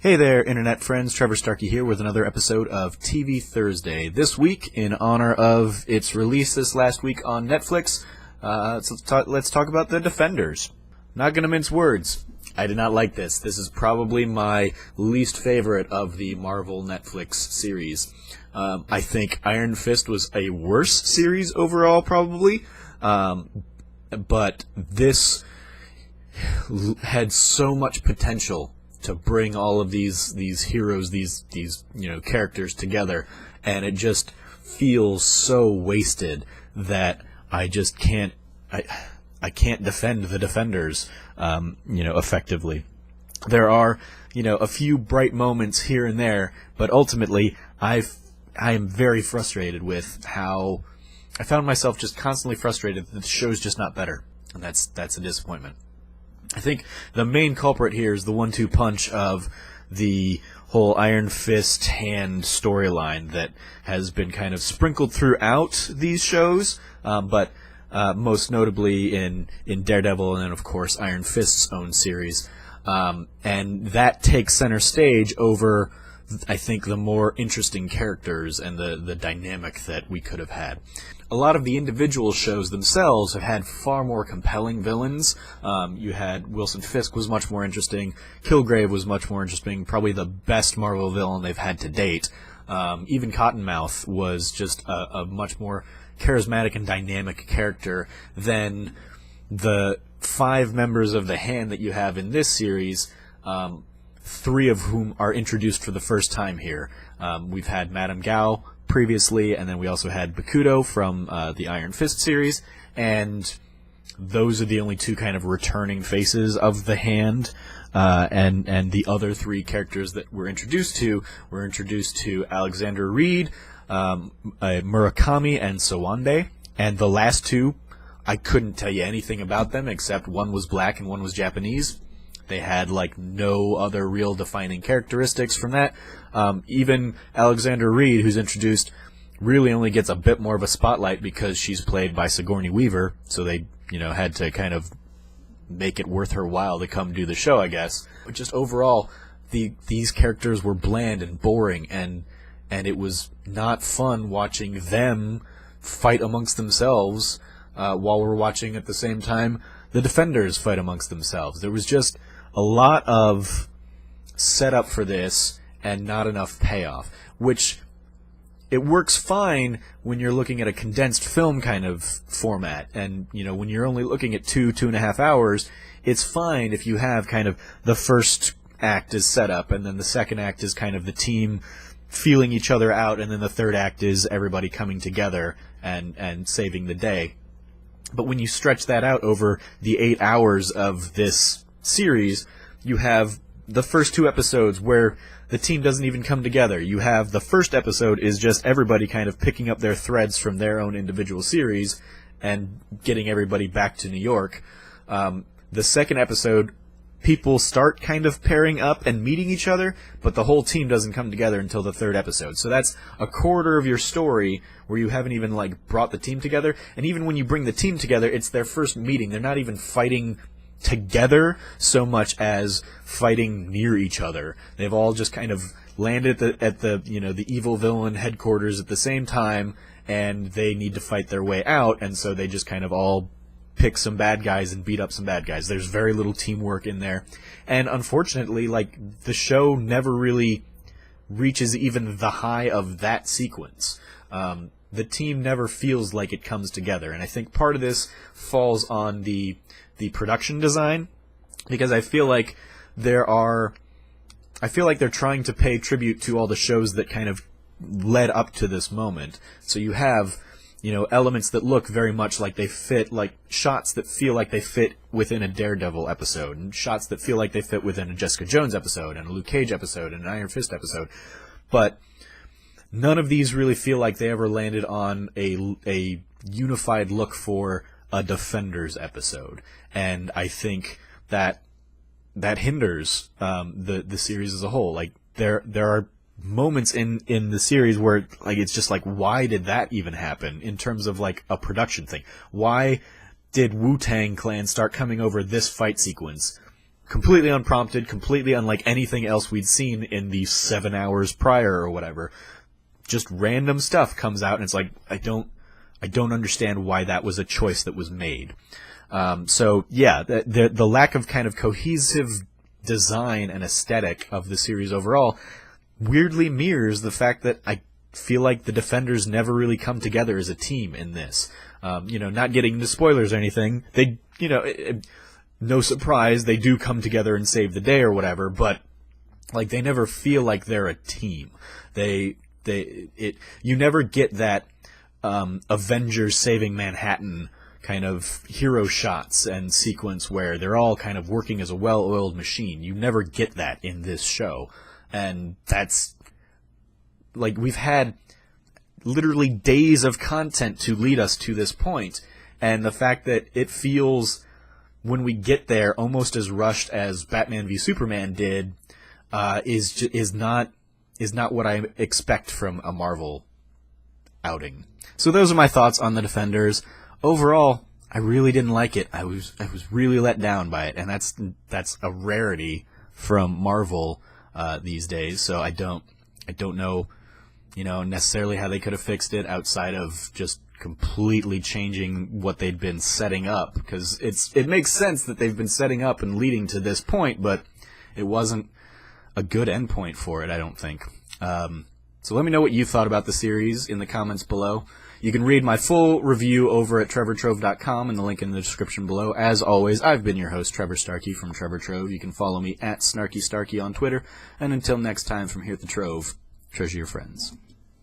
Hey there, Internet friends. Trevor Starkey here with another episode of TV Thursday. This week, in honor of its release this last week on Netflix, let's talk about The Defenders. Not gonna mince words. I did not like this. This is probably my least favorite of the Marvel Netflix series. I think Iron Fist was a worse series overall, probably. But this had so much potential to bring all of these heroes, these characters together, and it just feels so wasted that I just can't defend the Defenders effectively. There are a few bright moments here and there, but ultimately I am very frustrated with how I found myself just constantly frustrated that the show's just not better, and that's a disappointment. I think the main culprit here is the 1-2 punch of the whole Iron Fist hand storyline that has been kind of sprinkled throughout these shows, but most notably in Daredevil and then, of course, Iron Fist's own series. And that takes center stage over, I think, the more interesting characters and the dynamic that we could have had. A lot of the individual shows themselves have had far more compelling villains. You had Wilson Fisk was much more interesting. Kilgrave was much more interesting. Probably the best Marvel villain they've had to date. Even Cottonmouth was just a much more charismatic and dynamic character than the 5 members of the Hand that you have in this series. 3 of whom are introduced for the first time here. We've had Madame Gao previously, and then we also had Bakuto from the Iron Fist series, and those are the only 2 kind of returning faces of the Hand, and the other 3 characters that we're introduced to Alexander Reed, Murakami, and Sawande, and the last 2, I couldn't tell you anything about them except one was black and one was Japanese. They had no other real defining characteristics from that. Even Alexander Reed, who's introduced, really only gets a bit more of a spotlight because she's played by Sigourney Weaver, so they had to kind of make it worth her while to come do the show, I guess. But just overall, these characters were bland and boring, and it was not fun watching them fight amongst themselves while we're watching at the same time the Defenders fight amongst themselves. There was just a lot of setup for this and not enough payoff, which it works fine when you're looking at a condensed film kind of format, and when you're only looking at 2.5 hours, it's fine if you have kind of the first act is set up, and then the second act is kind of the team feeling each other out, and then the third act is everybody coming together and saving the day. But when you stretch that out over the 8 hours of this series, you have the first 2 episodes where the team doesn't even come together. You have the first episode is just everybody kind of picking up their threads from their own individual series and getting everybody back to New York. The second episode, people start kind of pairing up and meeting each other, but the whole team doesn't come together until the third episode. So that's a quarter of your story where you haven't even brought the team together. And even when you bring the team together, it's their first meeting. They're not even fighting together so much as fighting near each other. They've all just kind of landed at the evil villain headquarters at the same time, and they need to fight their way out, and so they just kind of all pick some bad guys and beat up some bad guys. There's very little teamwork in there, and unfortunately, the show never really reaches even the high of that sequence. The team never feels like it comes together, and I think part of this falls on the production design, because I feel like they're trying to pay tribute to all the shows that kind of led up to this moment. So you have, elements that look very much like they fit, shots that feel like they fit within a Daredevil episode, and shots that feel like they fit within a Jessica Jones episode, and a Luke Cage episode, and an Iron Fist episode. But none of these really feel like they ever landed on a unified look for a Defenders episode, and I think that hinders the series as a whole. There are moments in the series where it's just why did that even happen in terms of a production thing? Why did Wu-Tang Clan start coming over this fight sequence? completely unprompted, completely unlike anything else we'd seen in the 7 hours prior or whatever. Just random stuff comes out, and it's like, I don't understand why that was a choice that was made. So yeah, the lack of kind of cohesive design and aesthetic of the series overall weirdly mirrors the fact that I feel like the Defenders never really come together as a team in this. Not getting into spoilers or anything, they, no surprise, they do come together and save the day or whatever, but like they never feel like they're a team. You never get that Avengers saving Manhattan kind of hero shots and sequence where they're all kind of working as a well-oiled machine. You never get that in this show. And that's, like, we've had literally days of content to lead us to this point, and the fact that it feels, when we get there, almost as rushed as Batman v Superman did, is not what I expect from a Marvel outing. So those are my thoughts on the Defenders. Overall, I really didn't like it. I was really let down by it, and that's a rarity from Marvel these days. So I don't know, necessarily how they could have fixed it outside of just completely changing what they'd been setting up, because it makes sense that they've been setting up and leading to this point, but it wasn't a good endpoint for it, I don't think. So let me know what you thought about the series in the comments below. You can read my full review over at trevortrove.com and the link in the description below. As always, I've been your host, Trevor Starkey from Trevor Trove. You can follow me at SnarkyStarkey on Twitter. And until next time, from here at the Trove, treasure your friends.